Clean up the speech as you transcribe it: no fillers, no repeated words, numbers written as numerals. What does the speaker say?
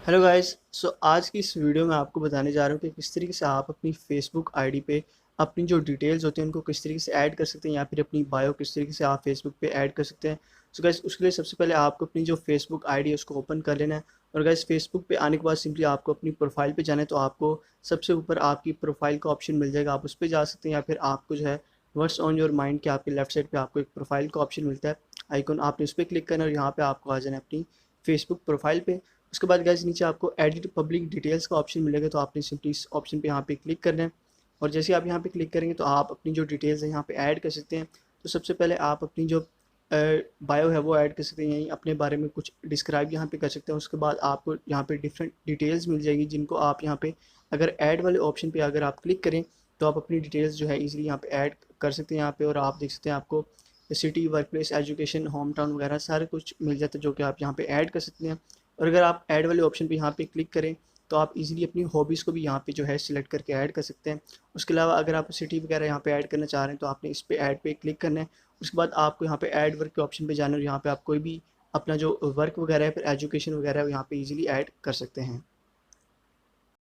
Hello guys. आज की इस वीडियो में आपको बताने जा रहा हूँ कि किस तरीके से आप अपनी फेसबुक आईडी पे अपनी जो डिटेल्स होती हैं उनको किस तरीके से ऐड कर सकते हैं या फिर अपनी बायो किस तरीके से आप फेसबुक पे ऐड कर सकते हैं। सो गाइस, उसके लिए सबसे पहले आपको अपनी जो फेसबुक आईडी है उसको ओपन कर लेना है। और गाइस, फेसबुक पे आने के बाद सिंपली आपको अपनी प्रोफाइल पे जाना है, तो आपको सबसे ऊपर आपकी प्रोफाइल का ऑप्शन मिल जाएगा, आप उस पर जा सकते हैं। या फिर आपको जो है व्हाट्स ऑन योर माइंड के आपके लेफ्ट साइड पे आपको एक प्रोफाइल का ऑप्शन मिलता है आइकन, आपने उस पर क्लिक करना है और यहाँ पे आपको आ जाना है अपनी फेसबुक प्रोफाइल पे। उसके बाद गाइस नीचे आपको एडिट पब्लिक डिटेल्स का ऑप्शन मिलेगा, तो आपने सिंपली इस ऑप्शन पे यहाँ पे क्लिक करना है। और जैसे आप यहाँ पे क्लिक करेंगे तो आप अपनी जो डिटेल्स है यहाँ पे ऐड कर सकते हैं। तो सबसे पहले आप अपनी जो बायो है वो ऐड कर सकते हैं, यहीं अपने बारे में कुछ डिस्क्राइब यहाँ पे कर सकते हैं। उसके बाद आपको यहाँ पे डिफरेंट डिटेल्स मिल जाएगी, जिनको आप यहाँ पे अगर ऐड वाले ऑप्शन पे अगर आप क्लिक करें तो आप अपनी डिटेल्स जो है ईजिली यहाँ पे ऐड कर सकते हैं यहाँ पे। और आप देख सकते हैं आपको city, work place, education, home town वगैरह सारे कुछ मिल जाता है जो कि आप यहाँ पे ऐड कर सकते हैं। और अगर आप ऐड वाले ऑप्शन पे यहाँ पे क्लिक करें तो आप इजीली अपनी हॉबीज़ को भी यहाँ पे जो है सिलेक्ट करके ऐड कर सकते हैं। उसके अलावा अगर आप सिटी वगैरह यहाँ पे ऐड करना चाह रहे हैं तो आपने इस पे ऐड पे क्लिक करना है। उसके बाद आपको यहाँ पे ऐड वर्क के ऑप्शन पे जाना है और यहाँ पे आप कोई भी अपना जो वर्क वगैरह है फिर एजुकेशन वगैरह है यहाँ पे इजीली ऐड कर सकते हैं।